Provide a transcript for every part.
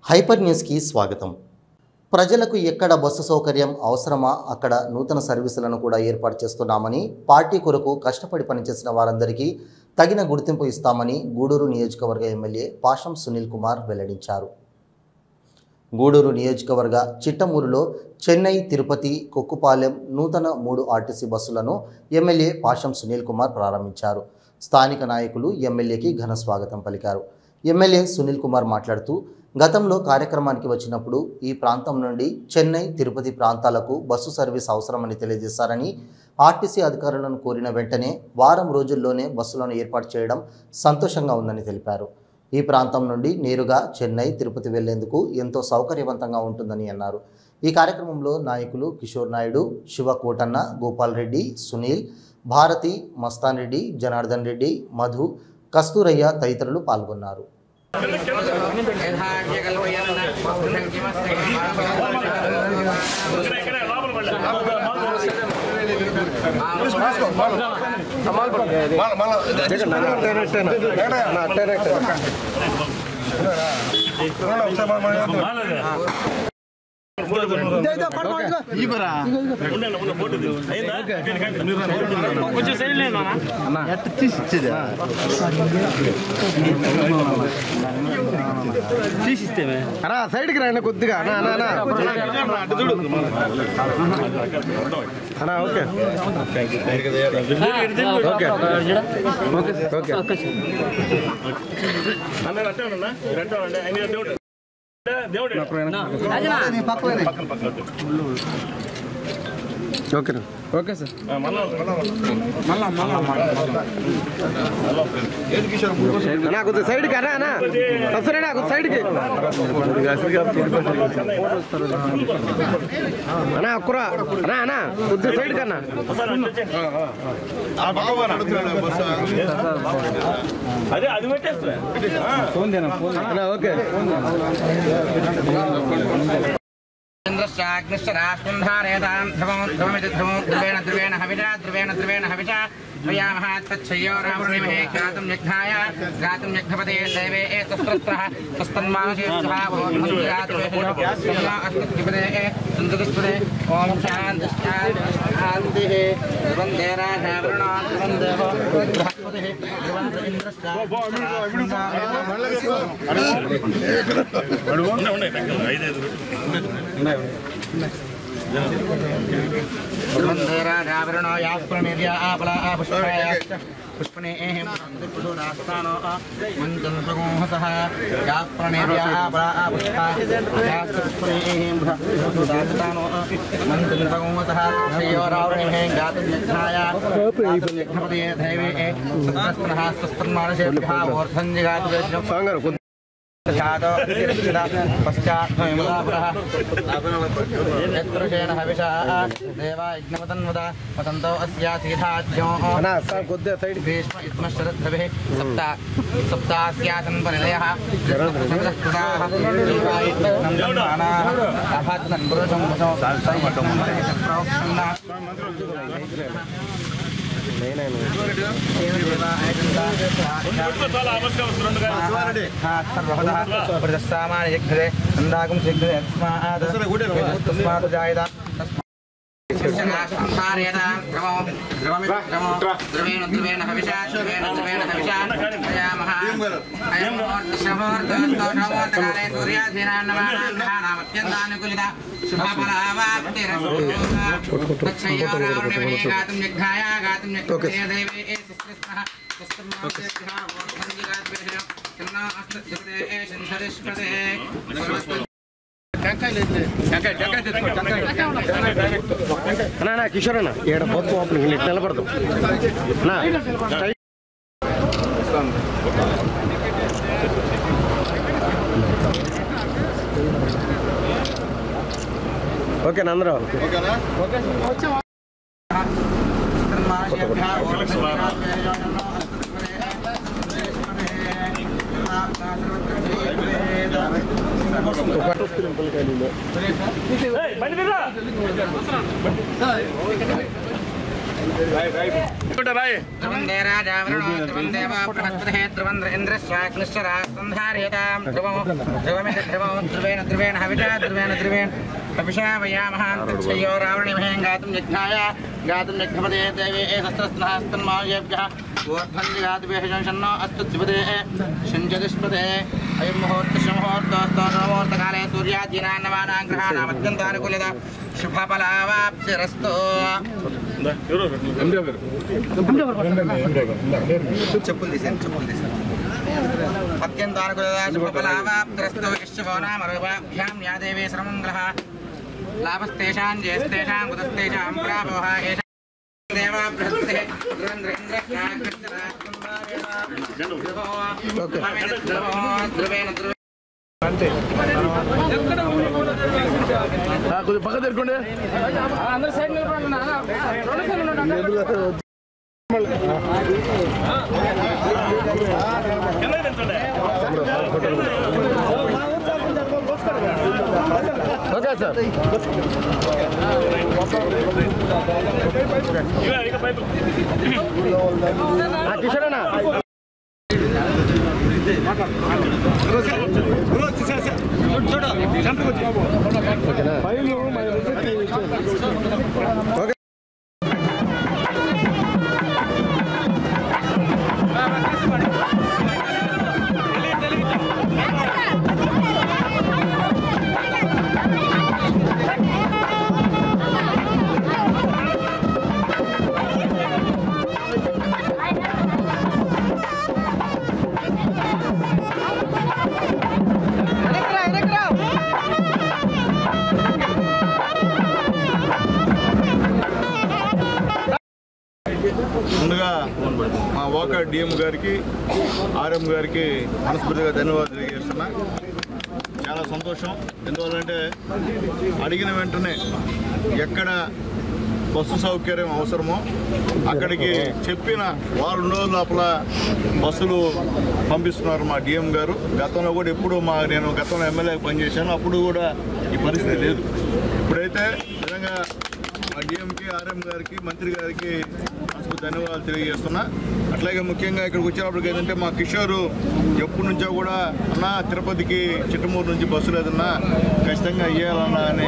Hyper న్యూస్కి స్వాగతం. ప్రజలకు ఎక్కడ బస్సు సౌకర్యం అవసరమా అక్కడ నూతన సర్వీసులను కూడా ఏర్పాటు చేస్తున్నామని, పార్టీ కొరకు కష్టపడి పనిచేసిన వారందరికీ తగిన గుర్తింపు ఇస్తామని గూడూరు నియోజకవర్గ ఎమ్మెల్యే పాషం సునీల్ కుమార్ వెల్లడించారు. గూడూరు నియోజకవర్గ చిట్టమూరులో చెన్నై, తిరుపతి, కొక్కుపాలెం నూతన 3 ఆర్టీసీ బస్సులను ఎమ్మెల్యే పాషం సునీల్ కుమార్ ప్రారంభించారు. స్థానిక నాయకులు ఎమ్మెల్యేకి ఘన స్వాగతం పలికారు. ఎమ్మెల్యే సునీల్ కుమార్ మాట్లాడుతూ, గతంలో కార్యక్రమానికి వచ్చినప్పుడు ఈ ప్రాంతం నుండి చెన్నై, తిరుపతి ప్రాంతాలకు బస్సు సర్వీస్ అవసరమని తెలియజేశారని, ఆర్టీసీ అధికారులను కోరిన వెంటనే వారం రోజుల్లోనే బస్సులను ఏర్పాటు చేయడం సంతోషంగా ఉందని తెలిపారు. ఈ ప్రాంతం నుండి నేరుగా చెన్నై, తిరుపతి వెళ్లేందుకు ఎంతో సౌకర్యవంతంగా ఉంటుందని అన్నారు. ఈ కార్యక్రమంలో నాయకులు కిషోర్ నాయుడు, శివ కోటన్న, గోపాల్ రెడ్డి, సునీల్, భారతి, మస్తాన్ రెడ్డి, జనార్దన్ రెడ్డి, మధు, కస్తూరయ్య తదితరులు పాల్గొన్నారు. సైడ్కి రండి కొద్దిగా ఓకే ఓకే ఓకే సార్. కొద్దిగా సైడ్కి అన్నా వస్తారా సైడ్కి అన్నా ఒక్కరా అన్నా కొద్దిగా సైడ్ కన్నా ఓకే. ధ్రువేణ హవిషా శ్రయామహాత్పచ్చయ్యో రామృణిమహే గాతుం యజ్ఞాయ గాతుం యజ్ఞపదే దేవే తస్త్రస్త్రః తస్తన్మానుషేత్సభావోపదే సందుష్పదే ఓం శాంతి శాంతి వందే రాఘవృణా వందేవ బృహస్పతిః वृंदेरावरणो यास्प्रनिर्या आपला पुष्पायाश्च पुष्पने एहिं पुष्परास्तानो मञ्चन्द्रगोहसः यास्प्रनिर्या आपला पुष्पायाश्च पुष्पने एहिं पुष्परास्तानो मञ्चन्द्रगोहसः श्रीयोरावरणिमहे गातुं यज्ञाय गातुं यज्ञपदये दैवे तस्त्रः तस्त्रन्मानसेभ्यः ऊर्ध्वं जगातु पश्चात्षेण हविषा देवा यज्ञपतन्वद वसन्तो अस्यासीधाज्ञो भीष्म इत्मश्चरद्भवे सप्तास्यासन् परिलयः सामान्य अंदागम शीघ्र तस्मात् जायता द्रवेण हविषा शमोर्तकाले सूर्याधीनान्यन्तानुकूलिता शुभफलावाप्तिरस्तच्छयोरावृणिमहे गातुं यज्ञाय गातुं यज्ञपदये दैवे అన్నా కిషోర్ అన్న ఏడ బొత్తు ఓపెన్ ఇట్లా నిలబడతాం ఓకే అందరూ Hey, ध्रुवन्दे राजावरणो ध्रुवन्देव बृहस्पतिः ध्रुवन्द्र इन्द्रश्चाग्निश्चरासन्धारयतां ध्रुवमिति ध्रुवं ध्रुवेण हविषा ध्रुवेण हविषा वयामः तच्छयो रावणिमहें गातुं यज्ञपदे देवे शस्त्रस्नास्तन्मायेभ्यः ऊर्ध्वन्दिगादिभ्यः अस्तु द्विपदे शञ्चतिष्पदे अयं मुहूर्तकाले सूर्यादीनां नवानां ग्रहाणाम् अत्यन्तानुकूलता शुभफलावाप्तिरस्तु చెప్పులు తీసాను అత్యంతానుకూలత శుభఫలావాప్తిరస్తు యశ్శుభో నామ రూపాభ్యాం యా దేవీ సర్వమంగళః లాభస్తేషాం జయస్తేషాం కుతస్తేషాం ప్రాభవః ఏషాం దేవా బృహస్పతిః ధ్రువేణ కొద్దిగా పక్క తెరుకోండి అందరూ సైడ్ ఓకే సార్ కిషోర్ అన్న ముందుగా మా వాకా డిఎం గారికి ఆర్ఎం గారికి మనస్ఫూర్తిగా ధన్యవాదాలు తెలియజేస్తున్నా. చాలా సంతోషం. ఎందువల్లంటే అడిగిన వెంటనే ఎక్కడ బస్సు సౌకర్యం అవసరమో అక్కడికి చెప్పిన వారం రోజుల లోపల బస్సులు పంపిస్తున్నారు మా డిఎం గారు. గతంలో కూడా ఎప్పుడు నేను గతంలో ఎమ్మెల్యేకి పనిచేశాను, అప్పుడు కూడా ఈ పరిస్థితి లేదు. ఇప్పుడైతే నిజంగా మా డిఎంకి ఆర్ఎం గారికి మంత్రి గారికి మనసు ధన్యవాదాలు తెలియజేస్తున్నా. అట్లాగే ముఖ్యంగా ఇక్కడికి వచ్చినప్పటికి ఏంటంటే మా కిషోరు ఎప్పటి నుంచో కూడా అన్న తిరుపతికి చిట్టమూరు నుంచి బస్సు లేదన్నా ఖచ్చితంగా ఇవ్వాలన్నా అని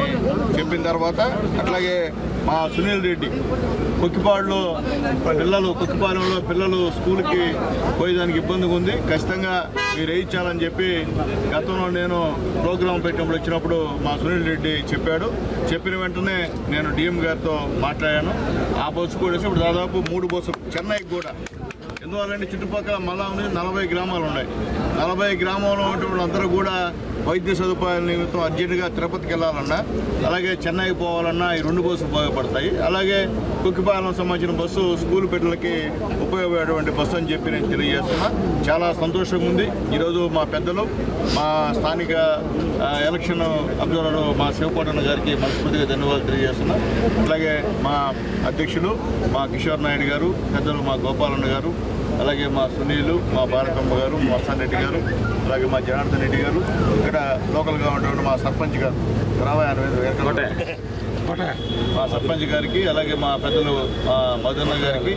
చెప్పిన తర్వాత, అట్లాగే మా సునీల్ రెడ్డి కొక్కిపాడులో కొక్కిపాలెంలో పిల్లలు స్కూల్కి పోయేదానికి ఇబ్బందిగా ఉంది, ఖచ్చితంగా మీరు వేయించాలని చెప్పి గతంలో నేను ప్రోగ్రాం పెట్టినప్పుడు వచ్చినప్పుడు మా సునీల్ రెడ్డి చెప్పాడు. చెప్పిన వెంటనే నేను డిఎం గారితో మాట్లాడాను. ఆ బస్సు కూడా ఇప్పుడు దాదాపు 3 బస్సులు చెన్నైకి కూడా. ఎందువల్లంటే చుట్టుపక్కల మళ్ళా 40 గ్రామాలు ఉన్నాయి. 40 గ్రామంలో ఉన్నటువంటి అందరూ కూడా వైద్య సదుపాయాల నిమిత్తం అర్జెంటుగా తిరుపతికి వెళ్ళాలన్నా, అలాగే చెన్నైకి పోవాలన్నా ఈ 2 బస్సులు ఉపయోగపడతాయి. అలాగే కుక్కిపాలెం సంబంధించిన బస్సు స్కూల్ పిల్లలకి ఉపయోగపడేటువంటి బస్సు అని చెప్పి నేను తెలియజేస్తున్నా. చాలా సంతోషంగా ఉంది. ఈరోజు మా పెద్దలు, మా స్థానిక ఎలక్షన్ అబ్జర్వర్ మా శివకోటన్న గారికి మనస్ఫూర్తిగా ధన్యవాదాలు తెలియజేస్తున్నా. అలాగే మా అధ్యక్షులు మా కిషోర్ నాయుడు గారు, పెద్దలు మా గోపాలన్న గారు, అలాగే మా సునీలు, మా భారతమ్మ గారు, మా వస్తాన్ రెడ్డి గారు, అలాగే మా జనార్దన్ రెడ్డి గారు, ఇక్కడ లోకల్గా ఉన్నటువంటి మా సర్పంచ్ గారు మా సర్పంచ్ గారికి, అలాగే మా పెద్దలు మా మదన్న గారికి,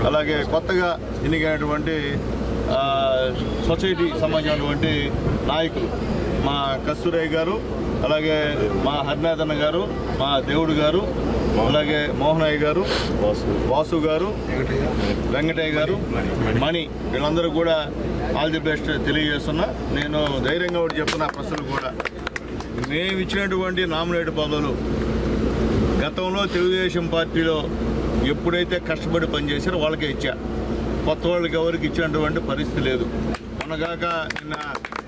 అలాగే కొత్తగా ఎన్నికైనటువంటి సొసైటీ సంబంధించినటువంటి నాయకులు మా కస్తూరయ్య గారు, అలాగే మా హరినాథన్న గారు, మా దేవుడు గారు, అలాగే మోహనయ్య గారు, వాసు గారు, వెంకటయ్య గారు, మణి, వీళ్ళందరూ కూడా ఆల్ ది బెస్ట్ తెలియజేస్తున్నా. నేను ధైర్యంగా ఒకటి చెప్తున్నా, ప్రజలు కూడా మేము ఇచ్చినటువంటి నామినేట్ పదవులు గతంలో తెలుగుదేశం పార్టీలో ఎప్పుడైతే కష్టపడి పనిచేశారో వాళ్ళకే ఇచ్చా. కొత్త వాళ్ళకి ఎవరికి ఇచ్చినటువంటి పరిస్థితి లేదు. మొన్నగాక నిన్న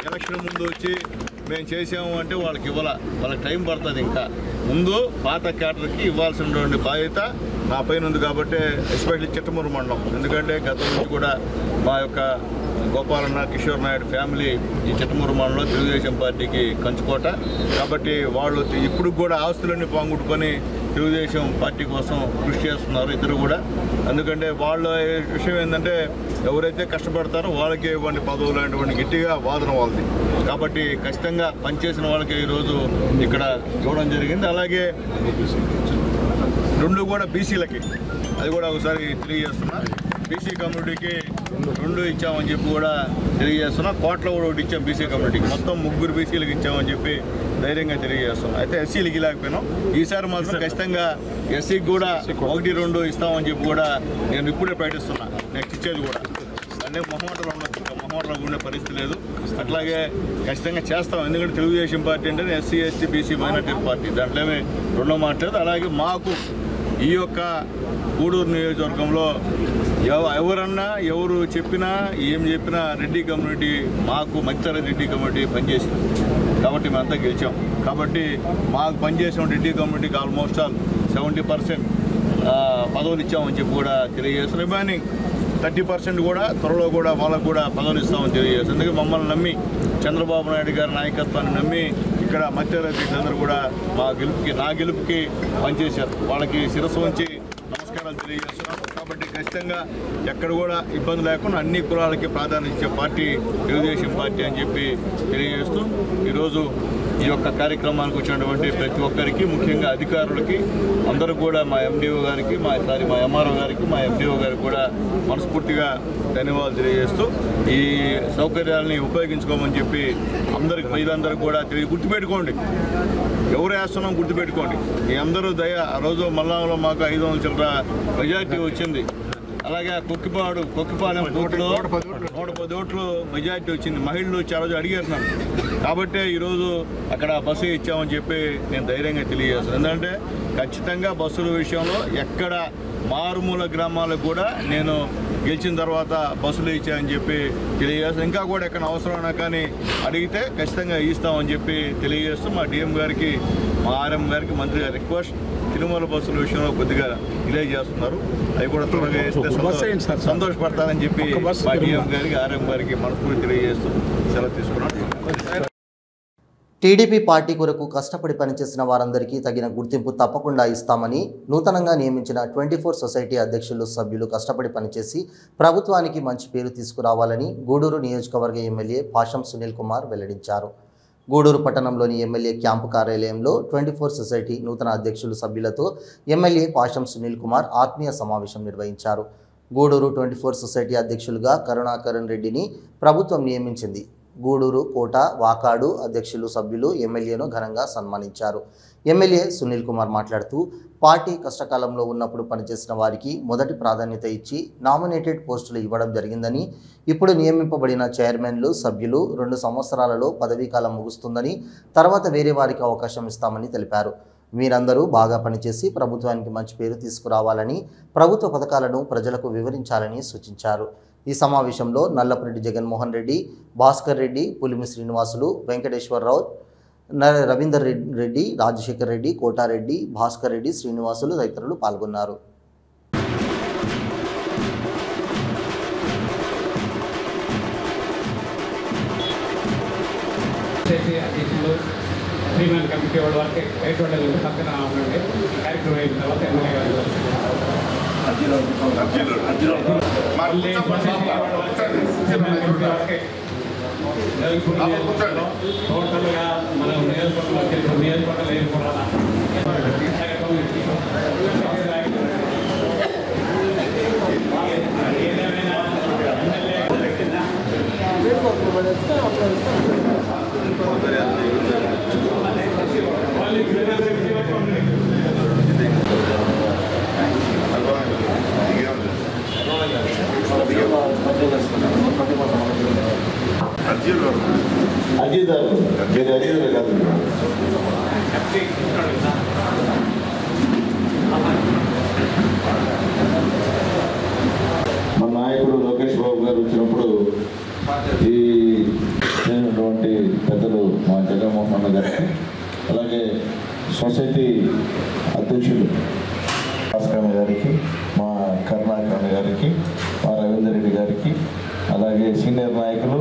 ఎలక్షన్ ముందు వచ్చి మేము చేసాము అంటే వాళ్ళకి ఇవ్వాల, వాళ్ళకి టైం పడుతుంది. ఇంకా ముందు పాత క్యాడర్కి ఇవ్వాల్సినటువంటి బాధ్యత నా పైన ఉంది. కాబట్టి ఎస్పెషల్లీ చిట్టమూరు మండలం, ఎందుకంటే గతం నుంచి కూడా మా యొక్క గోపాలన్న, కిషోర్ నాయుడు ఫ్యామిలీ ఈ చిట్టమూరు మండలంలో తెలుగుదేశం పార్టీకి కంచుకోట. కాబట్టి వాళ్ళు ఇప్పుడు కూడా ఆస్తులన్నీ పోగొట్టుకొని తెలుగుదేశం పార్టీ కోసం కృషి చేస్తున్నారు ఇద్దరు కూడా. ఎందుకంటే వాళ్ళ విషయం ఏంటంటే ఎవరైతే కష్టపడతారో వాళ్ళకే ఇవ్వండి పదవులు అనేటువంటి గట్టిగా వాదన వాళ్ళది. కాబట్టి ఖచ్చితంగా పనిచేసిన వాళ్ళకి ఈరోజు ఇక్కడ ఇవ్వడం జరిగింది. అలాగే 2 కూడా బీసీలకి అది కూడా ఒకసారి తెలియజేస్తున్నా. బీసీ కమ్యూనిటీకి 2 ఇచ్చామని చెప్పి కూడా తెలియజేస్తున్నా. కోట్ల కూడా 1 ఇచ్చాం బీసీ కమ్యూనిటీకి. మొత్తం 3 బీసీలకు ఇచ్చామని చెప్పి ధైర్యంగా తెలియజేస్తున్నాం. అయితే ఎస్సీలకి ఇలాకపోయినాం. ఈసారి మాత్రం ఖచ్చితంగా ఎస్సీకి కూడా 1-2 ఇస్తామని చెప్పి కూడా నేను ఇప్పుడే ప్రకటిస్తున్నా. నెక్స్ట్ ఇచ్చేది కూడా అంటే మొహమాటలు ఉండొచ్చు, మొహమాటలు ఉండే పరిస్థితి లేదు. అట్లాగే ఖచ్చితంగా చేస్తాం. ఎందుకంటే తెలుగుదేశం పార్టీ అంటే SC ST BC minority party, దాంట్లో ఏమీ రెండో మాట్లాడదు. అలాగే మాకు ఈ యొక్క గూడూరు నియోజకవర్గంలో ఎవరన్నా ఎవరు చెప్పినా ఏం చెప్పినా రెడ్డి కమ్యూనిటీ మాకు మధ్యతర రెడ్డి కమ్యూనిటీ పనిచేసింది కాబట్టి మేమంతా గెలిచాం. కాబట్టి మాకు పనిచేసిన రెడ్డి కమ్యూనిటీకి ఆల్మోస్ట్ ఆల్ 70% పదవులు ఇచ్చామని చెప్పి కూడా తెలియజేస్తున్నాం. రిమైనింగ్ 30% కూడా త్వరలో కూడా వాళ్ళకు కూడా పదవులు ఇస్తామని తెలియజేస్తాం. అందుకే మమ్మల్ని నమ్మి చంద్రబాబు నాయుడు గారి నాయకత్వాన్ని నమ్మి ఇక్కడ మధ్యతరగతులందరూ కూడా నా గెలుపుకి పనిచేశారు. వాళ్ళకి శిరస్సు వంచి నమస్కారాలు తెలియజేస్తున్నాం. కాబట్టి ఖచ్చితంగా ఎక్కడ కూడా ఇబ్బంది లేకుండా అన్ని కులాలకి ప్రాధాన్యత ఇచ్చే పార్టీ తెలుగుదేశం పార్టీ అని చెప్పి తెలియజేస్తూ ఈరోజు ఈ యొక్క కార్యక్రమానికి వచ్చినటువంటి ప్రతి ఒక్కరికి, ముఖ్యంగా అధికారులకి అందరూ కూడా మా ఎండిఓ గారికి, మా ఎంఆర్ఓ గారికి, మా ఎండిఓ గారికి కూడా మనస్ఫూర్తిగా ధన్యవాదాలు తెలియజేస్తూ ఈ సౌకర్యాలని ఉపయోగించుకోమని చెప్పి అందరికి ప్రజలందరూ కూడా గుర్తుపెట్టుకోండి. ఎవరు వేస్తున్నాం గుర్తుపెట్టుకోండి. మీ అందరూ ఆ రోజు మల్లాంలో మాకు 500 చిల్లర మెజారిటీ వచ్చింది. అలాగే కొక్కిపాలెం బూత్లో 110 ఓట్లు మెజారిటీ వచ్చింది. మహిళలు చాలా రోజు అడిగారు నన్ను. కాబట్టే ఈరోజు అక్కడ బస్సు ఇచ్చామని చెప్పి నేను ధైర్యంగా తెలియజేస్తాను. ఎందుకంటే ఖచ్చితంగా బస్సుల విషయంలో ఎక్కడ మారుమూల గ్రామాలకు కూడా నేను గెలిచిన తర్వాత బస్సులు ఇచ్చామని చెప్పి తెలియజేస్తాను. ఇంకా కూడా ఎక్కడ అవసరమైనా కానీ అడిగితే ఖచ్చితంగా ఇస్తామని చెప్పి తెలియజేస్తూ మా డిఎం గారికి, మా ఆర్ఎం గారికి, మంత్రి గారి రిక్వెస్ట్, తిరుమల బస్సుల విషయంలో కొద్దిగా డిలే చేస్తున్నారు. అవి కూడా త్వరగా వేస్తే సంతోషపడతారని చెప్పి మా డిఎం గారికి, ఆర్ఎం గారికి మనస్ఫూర్తి తెలియజేస్తూ సెలవు తీసుకున్నాను. టీడీపీ పార్టీ కొరకు కష్టపడి పనిచేసిన వారందరికీ తగిన గుర్తింపు తప్పకుండా ఇస్తామని నూతనంగా నియమించిన 24 సొసైటీ అధ్యక్షులు సభ్యులు కష్టపడి పనిచేసి ప్రభుత్వానికి మంచి పేరు తీసుకురావాలని గూడూరు నియోజకవర్గ ఎమ్మెల్యే పాషం సునీల్ కుమార్ వెల్లడించారు. గూడూరు పట్టణంలోని ఎమ్మెల్యే క్యాంపు కార్యాలయంలో 24 సొసైటీ నూతన అధ్యక్షులు సభ్యులతో ఎమ్మెల్యే పాషం సునీల్ కుమార్ ఆత్మీయ సమావేశం నిర్వహించారు. గూడూరు 24 సొసైటీ అధ్యక్షులుగా కరుణాకరణ్ రెడ్డిని ప్రభుత్వం నియమించింది. గూడూరు, కోట, వాకాడు అధ్యక్షులు సభ్యులు ఎమ్మెల్యేను ఘనంగా సన్మానించారు. ఎమ్మెల్యే సునీల్ కుమార్ మాట్లాడుతూ పార్టీ కష్టకాలంలో ఉన్నప్పుడు పనిచేసిన వారికి మొదటి ప్రాధాన్యత ఇచ్చి నామినేటెడ్ పోస్టులు ఇవ్వడం జరిగిందని, ఇప్పుడు నియమింపబడిన చైర్మన్లు, సభ్యులు 2 సంవత్సరాలలో పదవీకాలం ముగుస్తుందని, తర్వాత వేరే వారికి అవకాశం ఇస్తామని తెలిపారు. మీరందరూ బాగా పనిచేసి ప్రభుత్వానికి మంచి పేరు తీసుకురావాలని, ప్రభుత్వ పథకాలను ప్రజలకు వివరించాలని సూచించారు. ఈ సమావేశంలో నల్లపురెడ్డి జగన్మోహన్ రెడ్డి, భాస్కర్ రెడ్డి, పులిమి శ్రీనివాసులు, వెంకటేశ్వరరావు, రవీందర్ రెడ్డి, రాజశేఖర్ రెడ్డి, కోటారెడ్డి, భాస్కర్ రెడ్డి, శ్రీనివాసులు తదితరులు పాల్గొన్నారు. టోటల్గా మనం మన నాయకుడు లోకేష్ బాబు గారు వచ్చినప్పుడు ఈ చేసినటువంటి పెద్దలు మా జగన్మోహన్ గారికి, అలాగే సొసైటీ అధ్యక్షులు భాస్కర్ గారికి, మా కరుణాకరణ్ గారికి, మా రవీందర్ రెడ్డి గారికి, అలాగే సీనియర్ నాయకులు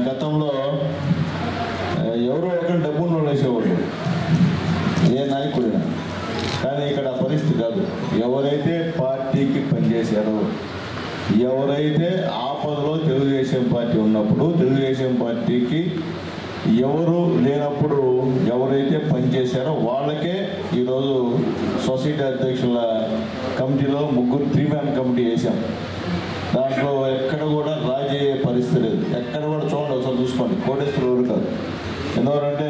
గతంలో ఎవరో ఒకరు డబ్బును వేసేవాళ్ళు ఏ నాయకుడైనా. కానీ ఇక్కడ పరిస్థితి కాదు. ఎవరైతే పార్టీకి పనిచేశారో, ఎవరైతే ఆపదలో తెలుగుదేశం పార్టీ ఉన్నప్పుడు తెలుగుదేశం పార్టీకి ఎవరు లేనప్పుడు ఎవరైతే పనిచేశారో వాళ్ళకే ఈరోజు సొసైటీ అధ్యక్షుల కమిటీలో 3 మ్యాన్ కమిటీ వేసాం. దాంట్లో ఎక్కడ కూడా రాజీ అయ్యే పరిస్థితి లేదు. ఎక్కడ కూడా చూడండి, ఒకసారి చూసుకోండి, కోటేశ్వరరావు కాదు. ఎందుకంటే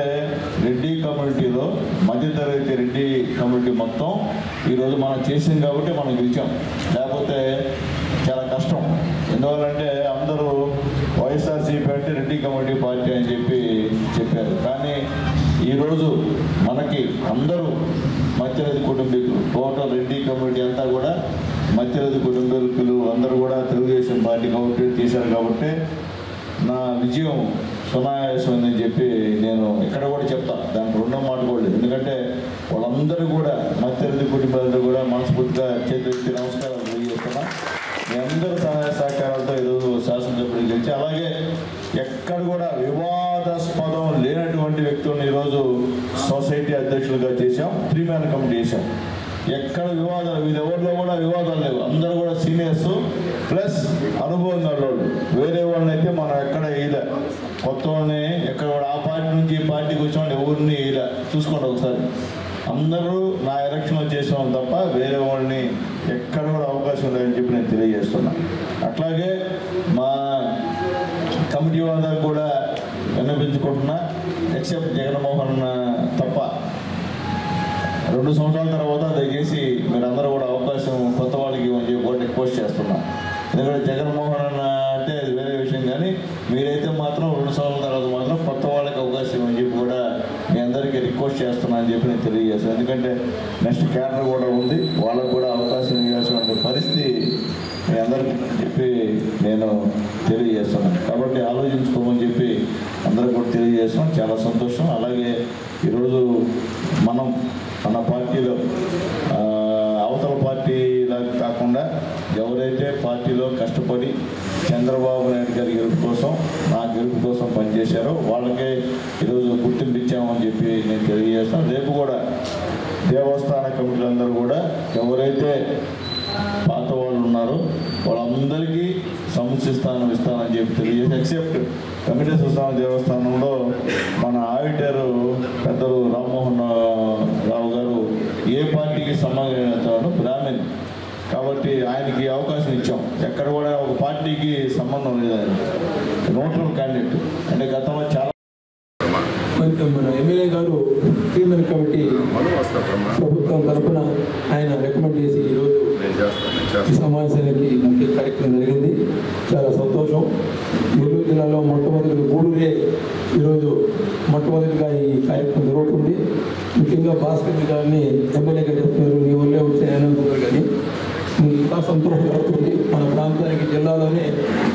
రెడ్డి కమ్యూనిటీలో మధ్యతరగతి రెడ్డి కమ్యూనిటీ మొత్తం ఈరోజు మనం చేసాం కాబట్టి మనం గెలిచాం. లేకపోతే చాలా కష్టం. ఎందువల్లంటే అందరూ వైఎస్ఆర్సీపీ అంటే రెడ్డి కమ్యూనిటీ పార్టీ అని చెప్పారు. కానీ ఈరోజు మనకి అందరూ మధ్యతరగతి కుటుంబీకులు, టోటల్ రెడ్డి కమ్యూనిటీ అంతా కూడా మధ్యతరగతి కుటుంబీకులు అందరూ కూడా తెలుగుదేశం పార్టీ కమ్యూనిటీ చేశారు. కాబట్టి నా విజయం సునాయాసమైందని చెప్పి నేను ఇక్కడ కూడా చెప్తా. దానికి రెండో మాట కూడా లేదు. ఎందుకంటే వాళ్ళందరూ కూడా మధ్యతరగతి కుటుంబాలందరూ కూడా మనస్ఫూర్తిగా చేతులెత్తి నమస్కారాలు తెలియజేస్తున్నా. మీ అందరూ సహాయ సహకారాలతో ఈరోజు శాసనసభ్యులు గెలిచి, అలాగే ఎక్కడ కూడా వివాదాస్పదం లేనటువంటి వ్యక్తులను ఈరోజు సొసైటీ అధ్యక్షులుగా చేశాం. 3 మ్యాన్ కమిటీ చేశాం. ఎక్కడ వివాదాలు, ఎవరిలో కూడా వివాదాలు లేవు. అందరూ కూడా సీనియర్స్ ప్లస్ అనుభవం వాళ్ళు. వేరే వాళ్ళని అయితే మనం ఎక్కడ వేయలే. కొత్త వాళ్ళని ఎక్కడ కూడా ఆ పార్టీ నుంచి ఈ పార్టీకి వచ్చిన వాళ్ళు ఎవరిని వేయలే. చూసుకోండి ఒకసారి. అందరూ నా ఎలక్షన్లో చేసాం తప్ప వేరే వాళ్ళని ఎక్కడ కూడా అవకాశం లేదని చెప్పి నేను తెలియజేస్తున్నా. అట్లాగే మా కమిటీ వాళ్ళందరూ కూడా విన్నపించుకుంటున్నా, ఎక్సెప్ట్ జగన్మోహన్ తప్ప 2 సంవత్సరాల తర్వాత దయచేసి మీరందరూ కూడా అవకాశం కొత్త వాళ్ళకి ఇవ్వని చెప్పి కూడా రిక్వెస్ట్ చేస్తున్నా. ఎందుకంటే జగన్మోహన్ అంటే అది వేరే విషయం, కానీ మీరైతే మాత్రం 2 సంవత్సరాల తర్వాత మాత్రం కొత్త వాళ్ళకి అవకాశం ఇవ్వని చెప్పి కూడా మీ అందరికీ రిక్వెస్ట్ చేస్తున్నా అని చెప్పి నేను తెలియజేస్తాను. ఎందుకంటే నెక్స్ట్ క్యాడర్ కూడా ఉంది, వాళ్ళకు కూడా అవకాశం ఇవ్వాల్సిన పరిస్థితి మీ అందరికీ చెప్పి నేను తెలియజేస్తున్నాను. కాబట్టి ఆలోచించుకోమని చెప్పి అందరికీ కూడా తెలియజేస్తున్నాం. చాలా సంతోషం. అలాగే ఈరోజు మన పార్టీలో అవతల పార్టీలాగా కాకుండా ఎవరైతే పార్టీలో కష్టపడి చంద్రబాబు నాయుడు గారి గెలుపు కోసం, నా గెలుపు కోసం పనిచేశారో వాళ్ళకే ఈరోజు గుర్తింపు ఇచ్చామని చెప్పి నేను తెలియజేస్తాను. రేపు కూడా దేవస్థాన కమిటీలందరూ కూడా ఎవరైతే పాత వాళ్ళు ఉన్నారో వాళ్ళందరికీ సముచిత స్థానం ఇస్తానని చెప్పి తెలియజేసి, ఎక్సెప్ట్ వెంకటేశ్వర స్వామి దేవస్థానంలో మన ఆడిటర్ పెద్దలు రామ్మోహన్ రావు గారు ఏ పార్టీకి సంబంధించిన బ్రాహ్మణ్ కాబట్టి ఆయనకి అవకాశం ఇచ్చాం. ఎక్కడ కూడా ఒక పార్టీకి సంబంధం లేదండి, న్యూట్రల్ క్యాండిడేట్. అంటే గతంలో చాలా మన ఎమ్మెల్యే గారు 3 మ్యాన్ కమిటీ ప్రభుత్వం తరఫున ఆయన రికమెండ్ చేసి ఈరోజు ఈ సమావేశానికి ముఖ్య కార్యక్రమం జరిగింది. చాలా సంతోషం. నెల్లూరు జిల్లాలో మొట్టమొదటి గూడూరే ఈరోజు మొట్టమొదటిగా ఈ కార్యక్రమం జరుగుతుంది. ముఖ్యంగా భాస్కర్ గారిని ఎమ్మెల్యేగా చెప్తున్నారు, నీ వల్లే వచ్చాయని అనుకుంటారు. కానీ ఇంకా సంతోషం జరుగుతుంది. మన ప్రాంతానికి జిల్లాలోనే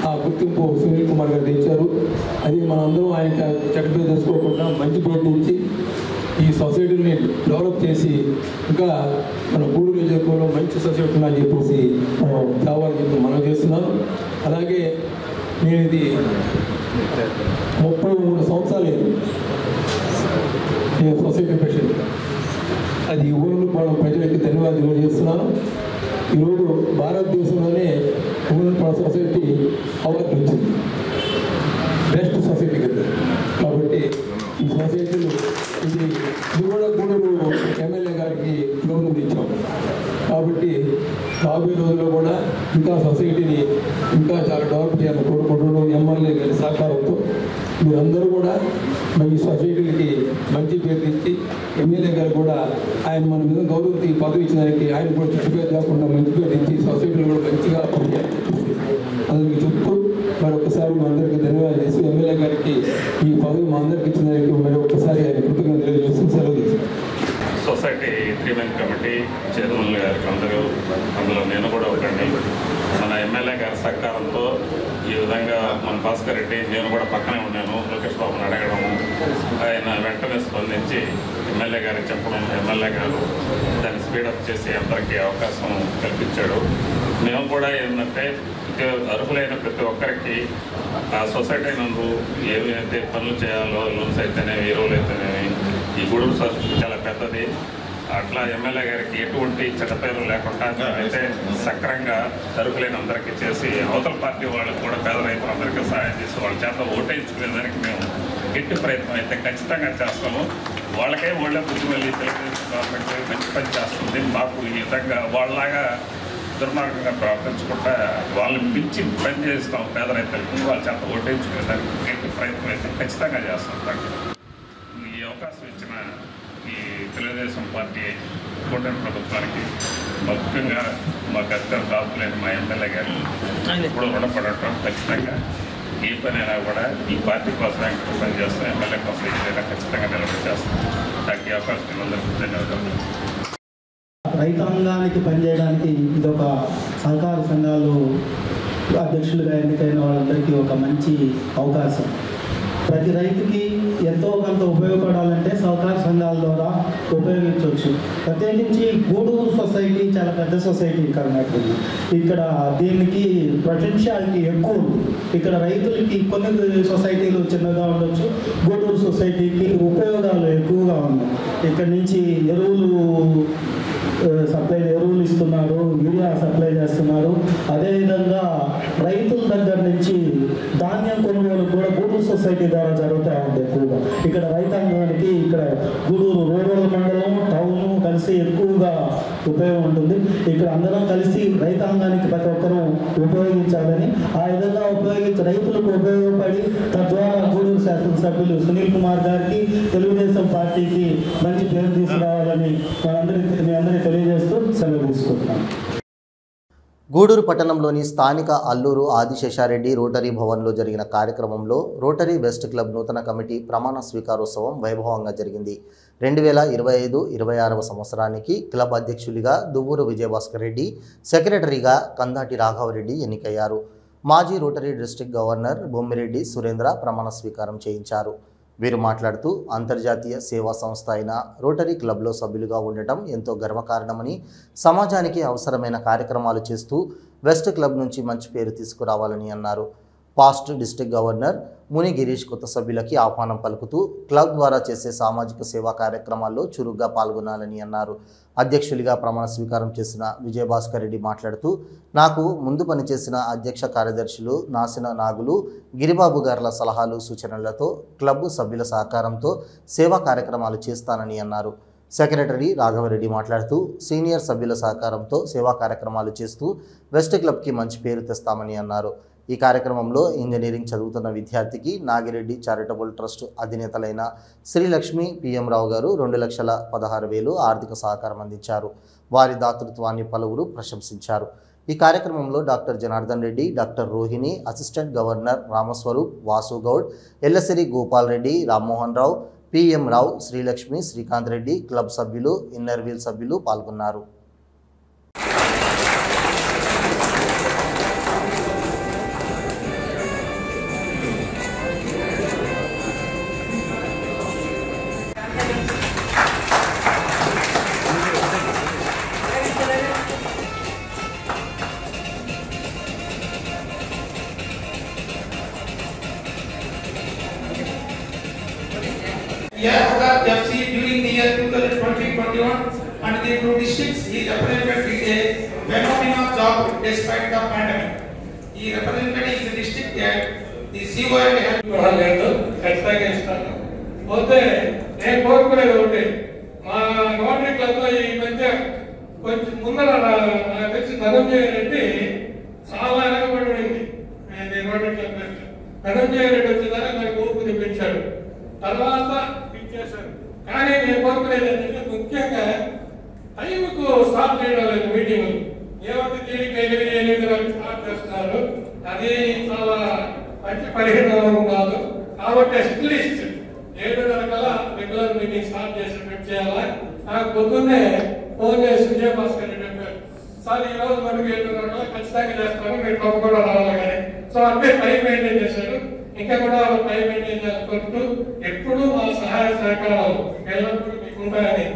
ఆ గుర్తింపు సునీల్ కుమార్ గారు తెచ్చారు. అది మనందరం ఆయన చెడ్డ చేసుకోకుండా మంచి పేరు ఇచ్చి ఈ సొసైటీని డెవలప్ చేసి ఇంకా మన గూడూరు నియోజకవర్గంలో మంచి సొసైటీ ఉందని చెప్పేసి కావాలని చెప్పి మనం చేస్తున్నాను. అలాగే నేను ఇది 33 సంవత్సరాలు నేను సొసైటీ ప్రెసిడెంట్. అది ఊళ్ళో వాళ్ళ ప్రజలకి ధన్యవాదాలు తెలియజేస్తున్నాను. ఈరోజు భారతదేశంలోనే ఊళ్ళో సొసైటీ అవార్డు వచ్చింది, బెస్ట్ సొసైటీ కదా. కాబట్టి ఈ సొసైటీలు ఇది కూడా గూడూరు ఎమ్మెల్యే గారికి లోన్ ఇచ్చాం. కాబట్టి రాబోయే రోజుల్లో కూడా ఇంకా సొసైటీని ఇంకా చాలా డెవలప్ చేయాలని కోరుకుంటున్నాం. ఎమ్మెల్యే గారి సహకారంతో మీరందరూ కూడా ఈ సొసైటీలకి మంచి పేరు తెచ్చి ఎమ్మెల్యే గారు కూడా ఆయన మన మీద గౌరవం పదవి ఇచ్చినానికి ఆయన కూడా చెడ్డ పేరు కాకుండా మంచి పేరు తెచ్చి సొసైటీలు కూడా మంచిగా అందరికీ చెప్తూ మరొకసారి మా అందరికీ ధన్యవాదాలు చేసి ఎమ్మెల్యే గారికి ఈ పదవి మా అందరికి ఇచ్చినందుకు మరొకసారి ఆయన కృతజ్ఞతలు తెలియజేస్తూ సెలవు తీసుకుంటాం. సొసైటీ 3 మ్యాన్ కమిటీ చైర్మన్ గారికి అందులో నేను కూడా ఒకటి. మన ఎమ్మెల్యే గారి సహకారంతో ఈ విధంగా మన భాస్కర్ రెడ్డి నేను కూడా పక్కనే ఉన్నాను. లోకేష్ బాబుని అడగడము, ఆయన వెంటనే స్పందించి ఎమ్మెల్యే గారికి చెప్పడం, ఎమ్మెల్యే గారు దాన్ని స్పీడప్ చేసి అందరికీ అవకాశం కల్పించాడు. మేము కూడా ఏంటంటే అర్హులైన ప్రతి ఒక్కరికి ఆ సొసైటీ నందు ఏమైతే పనులు చేయాలో లోన్స్ అయితేనేవి ఎరువులు అయితేనేవి ఈ గూడూరు సొసైటీ చాలా పెద్దది. అట్లా ఎమ్మెల్యే గారికి ఎటువంటి చెడ్డపేరు లేకుండా అయితే సక్రంగా అర్హులైన అందరికీ చేసి అవతల పార్టీ వాళ్ళకి కూడా పేద రైతులందరికీ సహాయం చేసి వాళ్ళ చేత ఓటేయించుకునే దానికి మేము గట్టి ప్రయత్నం అయితే ఖచ్చితంగా చేస్తాము. వాళ్ళకే వాళ్ళే బుద్ధి వెళ్ళి తెలుగుదేశం గవర్నమెంట్ మంచి పని చేస్తుంది. మాకు ఈ విధంగా వాళ్ళలాగా దుర్మార్గంగా ప్రవర్తించకుండా వాళ్ళని మించి పని చేస్తాం. పేద రైతులకి వాళ్ళ చేత ఓటేయించుకునే దానికి గట్టి ప్రయత్నం అయితే ఖచ్చితంగా చేస్తాం. ఈ అవకాశం ఇచ్చిన ఈ తెలుగుదేశం పార్టీ కూటమి ప్రభుత్వానికి ముఖ్యంగా మాకు అత్యంత ఆపులైన మా ఎమ్మెల్యే గారు ఇప్పుడు రుణపడటం ఖచ్చితంగా ఏ పనైనా కూడా ఈ పార్టీ కోసం పని చేస్తాం. ఎమ్మెల్యే కోసం ఏదైనా ఖచ్చితంగా నిలబడి చేస్తాం. నాకు ఈ అవకాశం అందరికీ ధన్యవాదాలు. రైతాంగానికి పనిచేయడానికి ఇదొక సహకార సంఘాలు అధ్యక్షులుగా ఎన్నికైన వాళ్ళందరికీ ఒక మంచి అవకాశం. ప్రతి రైతుకి ఎంతో కొంత ఉపయోగపడాలంటే సహకార సంఘాల ద్వారా ఉపయోగించవచ్చు. ప్రత్యేకించి గూడూరు సొసైటీ చాలా పెద్ద సొసైటీ కర్ణాటకలో. ఇక్కడ దీనికి పొటెన్షియాలిటీ ఎక్కువ ఉంది. ఇక్కడ రైతులకి కొన్ని సొసైటీలు చిన్నగా ఉండొచ్చు, గూడూరు సొసైటీకి ఉపయోగాలు ఎక్కువగా ఉన్నాయి. ఇక్కడ నుంచి ఎరువులు ఇస్తున్నారు, యూరియా సప్లై చేస్తున్నారు. అదేవిధంగా రైతుల దగ్గర నుంచి ధాన్యం కొనుగోలు కూడా గూడూరు సొసైటీ ద్వారా జరుగుతూ ఉంది ఎక్కువగా. ఇక్కడ రైతాంగానికి ఇక్కడ గూడూరు రూరల్ మండలం టౌన్ కలిసి ఎక్కువగా ఉపయోగం ఉంటుంది. ఇక్కడ అందరం కలిసి రైతాంగానికి ప్రతి ఒక్కరూ ఉపయోగించాలని, ఆ విధంగా ఉపయోగించి రైతులకు ఉపయోగపడి తద్వారా గూడూరు శాసనసభ్యులు సునీల్ కుమార్ గారికి తెలుగుదేశం పార్టీకి మంచి పేరు తీసుకురావాలని మీ అందరికీ తెలియజేస్తూ సెలవు తీసుకుంటున్నాను. గూడూరు పట్టణంలోని స్థానిక అల్లూరు ఆదిశేషారెడ్డి రోటరీ భవన్లో జరిగిన కార్యక్రమంలో రోటరీ వెస్ట్ క్లబ్ నూతన కమిటీ ప్రమాణ స్వీకారోత్సవం వైభవంగా జరిగింది. 2025-26వ సంవత్సరానికి క్లబ్ అధ్యక్షులుగా దువ్వూరు విజయభాస్కర్ రెడ్డి, సెక్రటరీగా కందాటి రాఘవరెడ్డి ఎన్నికయ్యారు. మాజీ rotary district governor Bommireddy Surendra ప్రమాణ స్వీకారం చేయించారు. వీరు మాట్లాడుతూ అంతర్జాతీయ సేవా సంస్థ అయిన రోటరీ క్లబ్లో సభ్యులుగా ఉండటం ఎంతో గర్వకారణమని, సమాజానికి అవసరమైన కార్యక్రమాలు చేస్తూ వెస్ట్ క్లబ్ నుంచి మంచి పేరు తీసుకురావాలని అన్నారు. పాస్ట్ డిస్ట్రిక్ట్ గవర్నర్ ముని గిరీష్ కొత్త సభ్యులకి ఆహ్వానం పలుకుతూ క్లబ్ ద్వారా చేసే సామాజిక సేవా కార్యక్రమాల్లో చురుగ్గా పాల్గొనాలని అన్నారు. అధ్యక్షులుగా ప్రమాణ స్వీకారం చేసిన విజయభాస్కర్ రెడ్డి మాట్లాడుతూ, నాకు ముందు పనిచేసిన అధ్యక్ష కార్యదర్శులు నాసిన నాగులు, గిరిబాబు గార్ల సలహాలు సూచనలతో క్లబ్ సభ్యుల సహకారంతో సేవా కార్యక్రమాలు చేస్తానని అన్నారు. సెక్రటరీ రాఘవరెడ్డి మాట్లాడుతూ, సీనియర్ సభ్యుల సహకారంతో సేవా కార్యక్రమాలు చేస్తూ వెస్ట్ క్లబ్కి మంచి పేరు తెస్తామని అన్నారు. ఈ కార్యక్రమంలో ఇంజనీరింగ్ చదువుతున్న విద్యార్థికి నాగిరెడ్డి చారిటబుల్ ట్రస్ట్ అధినేతలైన శ్రీలక్ష్మి పిఎం రావు గారు 2,16,000 ఆర్థిక సహకారం అందించారు. వారి దాతృత్వాన్ని పలువురు ప్రశంసించారు. ఈ కార్యక్రమంలో doctor Janardhan Reddy, doctor Rohini, assistant governor Ramaswaroop, Vasu Goud, Ellasiri Gopal Reddy, Rammohan Rao, P M Rao, Srilakshmi, Srikanth Reddy, club సభ్యులు, ఇన్నర్ వీల్ సభ్యులు పాల్గొన్నారు. FC during the year 2020-21 and the two districts, he represented a phenomenal job despite the pandemic. He represented his district at the COI health. ఖచ్చితంగా ఇస్తాను. పోతే నేను కోరుకునేది ఒకటి, మా రోటరీ క్లబ్ లో ఈ మధ్య కొంచెం ముందర నాకు తెలిసి ధనంజయ రెడ్డి చాలా వెనకబడి ఉంది. రోటరీ క్లబ్ ధనంజయ రెడ్డి వచ్చేదాకా నాకు ఊపు తెప్పించాడు, తర్వాత ఇచ్చేశారు. కానీ నేను కోరుకునేది ఏంటంటే ముఖ్యంగా టైంకు స్టార్ట్ చేయడం లేదు మీటింగ్లు. ఏమంటే దీనికి 8 స్టార్ట్ చేస్తున్నారు, అది చాలా మంచి పరిహారం కాదు. కాబట్టి అట్లీస్ట్ 7:30 రెగ్యులర్ మీటింగ్ స్టార్ట్ చేసేటట్టు చేయాలా. నాకు పొద్దున్నే ఫోన్ చేసి విజయభాస్కర్ రెడ్డి చెప్పారు, సార్ ఈ రోజు మనకి 7:30 ఖచ్చితంగా చేస్తాను, మీరు తప్పు కూడా రావాలి. కానీ సో అంటే టైం మెయింటైన్ చేశారు. ఇంకా కూడా టైం మెయింటైన్ చేసుకుంటూ ఎప్పుడు మా సహాయ సహకారాలు ఎల్లప్పుడూ మీకు ఉంటాయని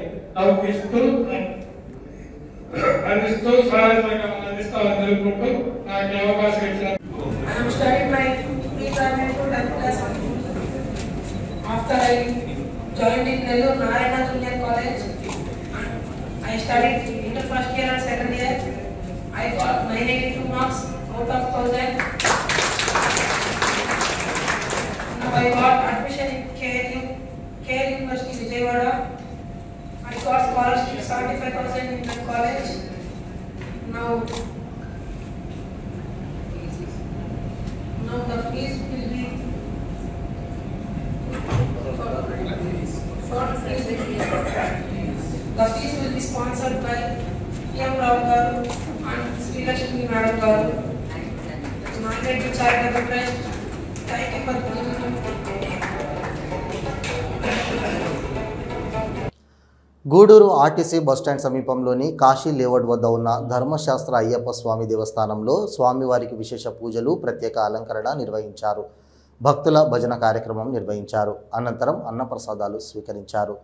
అందిస్తూ సహాయ సహకారాలు అందిస్తా నమస్కారం తెలుపుకుంటూ నాకు అవకాశం ఇచ్చిన I have studied my pre-primary to 10th class. After I joined in Nellore Narayana Junior College, I studied inter first year and second year. I got 982 marks out of 1000. Now I got admission in KL University Vijayawada. I got scholarship 75,000 in that college. Now the fees will be sponsored by PM Rao Garu and Sri Lakshmi Madam Garu. United to Charitable Trust. Thank you for giving me. Gudur RTC bus stand సమీపంలోని Kashi layout వద్ద ఉన్న ధర్మశాస్త్ర అయ్యప్ప స్వామి దేవస్థానంలో స్వామివారికి విశేష పూజలు, ప్రత్యేక అలంకరణ నిర్వహించారు. భక్తుల భజన కార్యక్రమం నిర్వహించారు. అనంతరం అన్నప్రసాదాలు స్వీకరించారు.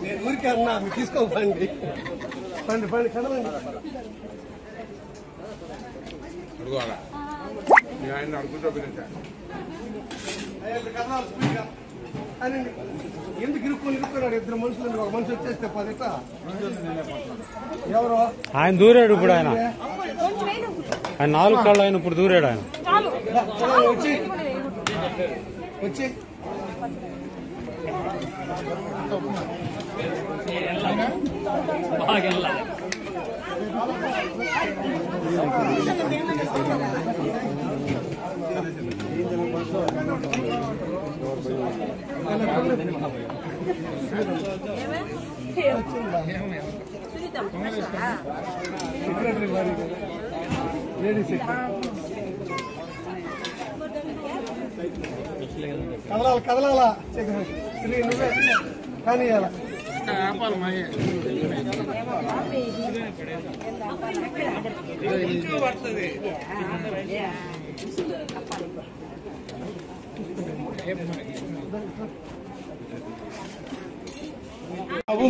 నేను ఊరికే అన్నా మీరు తీసుకోకండి పండి పండి కదలండి అడుగులా నేను ఆయన అడుగుతా ఎందుకు ఇరుక్కున్నాడు ఇద్దరు మనుషులు ఒక మనిషి వచ్చేస్తే పదిట ఎవరు ఆయన దూరాడు ఇప్పుడు ఆయన 4 కాళ్ళు ఆయన ఇప్పుడు దూరాడు ఆయన వచ్చి వచ్చి కదలాల కదలాలా నువ్వే కానీ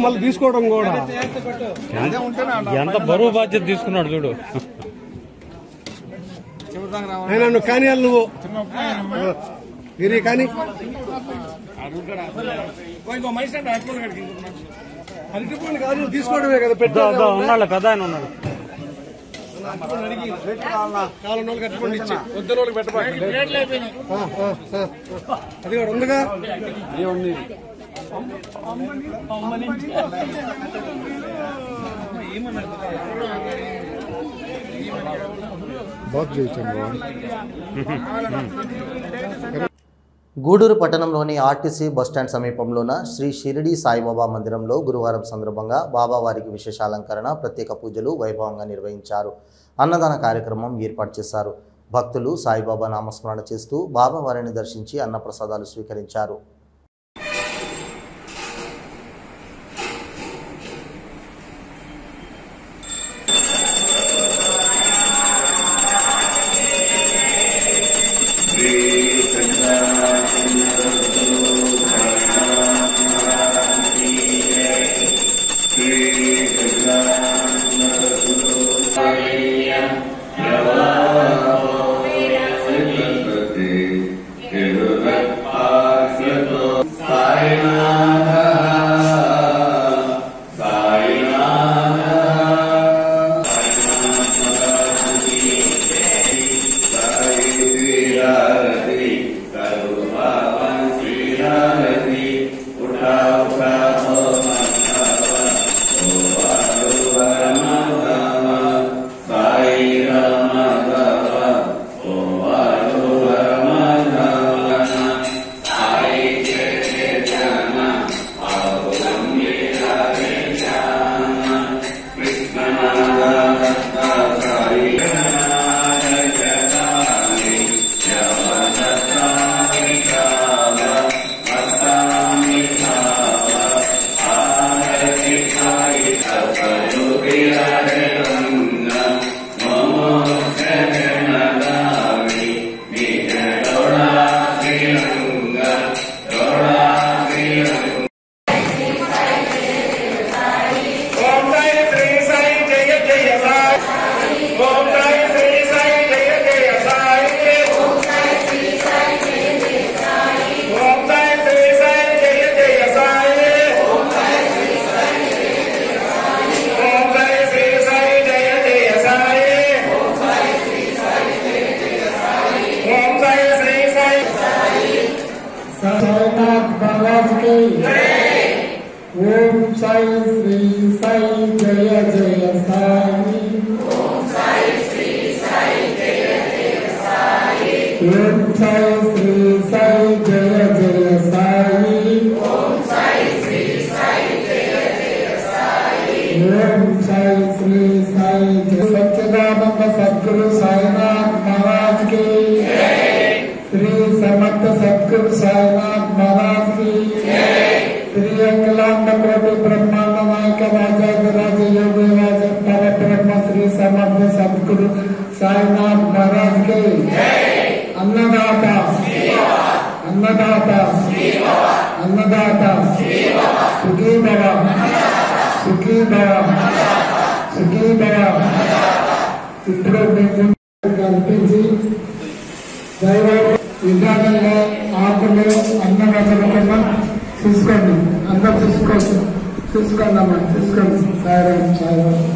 మళ్ళీ తీసుకోవడం కూడా ఎంత బరువు బాధ్యత తీసుకున్నాడు చూడు. నువ్వు కానీ నువ్వు గిరి కానీ అరటిపండు కాదు తీసుకోవడమే కదా పెద్ద ఉన్నాడు పెద్ద ఆయన ఉన్నాడు. కాలం రోజులు కట్టుకోండి ఇచ్చి వద్ద రోజులు పెట్టబడి అది కూడా ఉందిగా ఉంది. గూడూరు పట్టణంలోని ఆర్టీసీ బస్టాండ్ సమీపంలోన శ్రీ షిరిడి సాయిబాబా మందిరంలో గురువారం సందర్భంగా బాబావారికి విశేష అలంకరణ, ప్రత్యేక పూజలు వైభవంగా నిర్వహించారు. అన్నదాన కార్యక్రమం ఏర్పాటు చేశారు. భక్తులు సాయిబాబా నామస్మరణ చేస్తూ బాబావారిని దర్శించి అన్నప్రసాదాలు స్వీకరించారు. ब्रह्मांड नायक राजा योगी राजा परब्रह्म श्री समर्थ सद्गुरु साईनाथ महाराज के अन्नदाता अन्नदाता अन्नदाता सुखी भव सुखी भव सुखी भव ఇప్పుడు మీకు కనిపించి దైవ విధానంలో ఆకులు అన్నదాతలకన్నా తీసుకోండి అందరూ తీసుకోండి అమ్మా తీసుకోండి సాయిరామ్ సాయిరామ్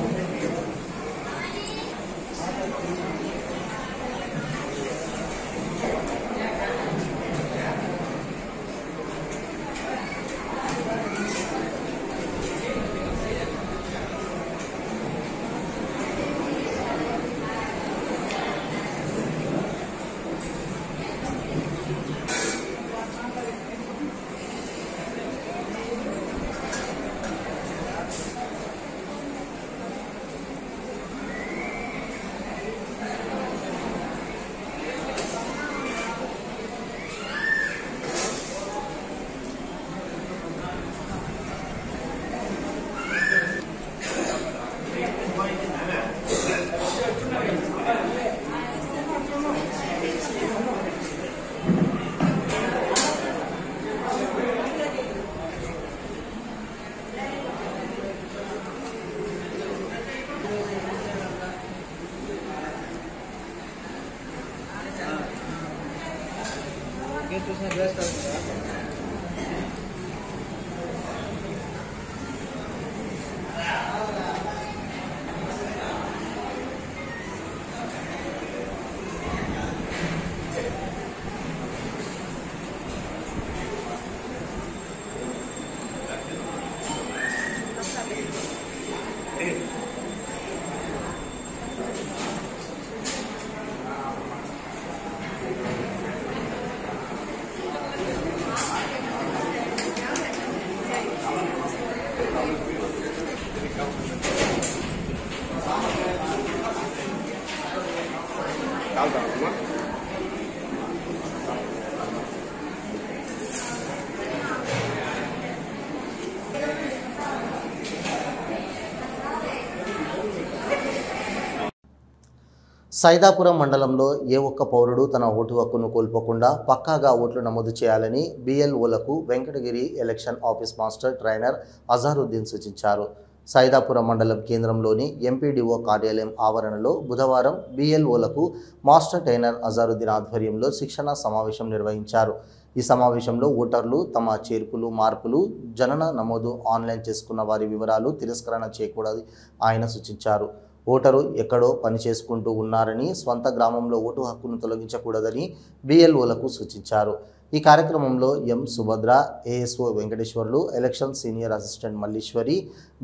సైదాపురం మండలంలో ఏ ఒక్క పౌరుడు తన ఓటు హక్కును కోల్పోకుండా పక్కాగా ఓట్లు నమోదు చేయాలని BLOలకు Venkatagiri election office master trainer Azharuddin సూచించారు. సైదాపురం మండలం కేంద్రంలోని ఎంపీడీఓ కార్యాలయం ఆవరణలో బుధవారం BLOలకు మాస్టర్ ట్రైనర్ అజారుద్దీన్ ఆధ్వర్యంలో శిక్షణ సమావేశం నిర్వహించారు. ఈ సమావేశంలో ఓటర్లు తమ చేర్పులు మార్పులు జనన నమోదు ఆన్లైన్ చేసుకున్న వారి వివరాలు తిరస్కరణ చేయకూడదు ఆయన సూచించారు. ఓటరు ఎక్కడో పని చేసుకుంటూ ఉన్నారని స్వంత గ్రామంలో ఓటు హక్కును తొలగించకూడదని BLOలకు సూచించారు. ఈ కార్యక్రమంలో M Subhadra, ASO Venkateswarlu, election senior assistant Malleswari,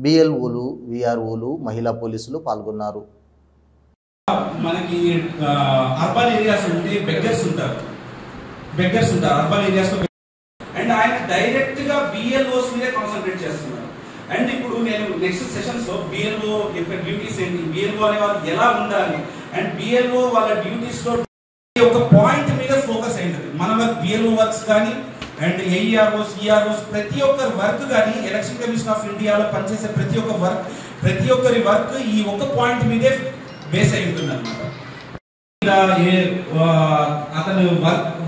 BLOలు, VROలు, మహిళా పోలీసులు పాల్గొన్నారు. మనకి అర్బన్ ఏరియాస్ ఉంటే బెగ్గర్స్ ఉంటారు అర్బన్ ఏరియాస్ లో, అండ్ ఆయన డైరెక్ట్ గా BLOs మీదే కాన్సన్ట్రేట్ చేస్తున్నారు. అండ్ ఇప్పుడు నేను నెక్స్ట్ సెషన్స్ లో BLO యొక్క డ్యూటీస్ ఏంటి, BLO అనే వాళ్ళు ఎలా ఉండాలి, అండ్ BLO వాళ్ళ డ్యూటీస్ లో ఒక పాయింట్ మీద ఫోకస్ అయింది. మన BLO వర్క్స్ కానీ అండ్ AEROs, EROs ప్రతి ఒక్కరి వర్క్ కానీ ఎలక్షన్ కమిషన్ ఆఫ్ ఇండియాలో పనిచేసే ప్రతి ఒక్కరి వర్క్ ఈ ఒక పాయింట్ మీదే బేస్ అయి ఉంటుంది అనమాట. అతను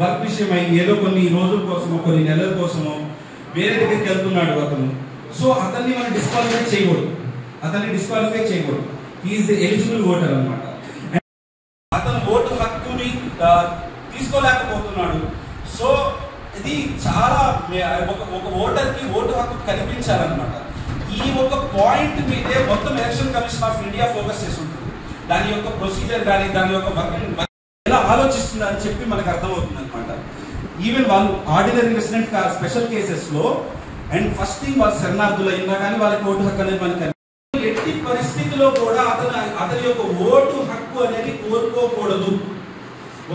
వర్క్ విషయమై ఏదో కొన్ని రోజుల కోసమో కొన్ని నెలల కోసమో వేరే దగ్గరికి వెళ్తున్నాడు అతను. సో అతన్ని మనం డిస్క్వాలిఫై చేయకూడదు. ఈజ్ ఎలిజిబుల్ ఓటర్ అనమాట. అతను ఓటు హక్కుని తీసుకోలేకపోతున్నాడు. సో ఇది చాలా ఒక ఓటర్ కి ఓటు హక్కు కల్పించాలన్నమాట. ఈ ఒక పాయింట్ మీదే మొత్తం election commission of India focus చేసి ఉంటుంది. దాని యొక్క ప్రొసీజర్ కానీ దాని యొక్క వర్కింగ్ ఎలా ఆలోచిస్తుంది అని చెప్పి మనకు అర్థమవుతుంది అనమాట. ఈవెన్ వాళ్ళు ఆర్డినరీ రెసిడెంట్ స్పెషల్ కేసెస్ లో అండ్ ఫస్ట్ థింగ్ వాళ్ళు శరణార్థులు అయినా కానీ వాళ్ళకి ఓటు హక్కు అనేది మనకి ఎట్టి పరిస్థితిలో కూడా అతని యొక్క ఓటు హక్కు అనేది కోరుకోకూడదు.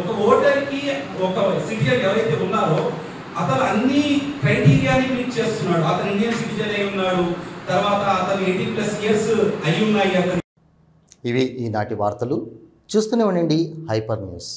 ఒక ఓటర్ కి ఒక సిటిజన్ ఎవరైతే ఉన్నారో అతను అన్ని క్రైటీరియాని మీట్ చేస్తున్నాడు. అతను ఇండియన్ సిటిజన్ అయి ఉన్నాడు, తర్వాత అతను 18+ ఇయర్స్ అయి ఉన్నాయి. ఇవి ఈనాటి వార్తలు. చూస్తూనే ఉండండి హైపర్ న్యూస్.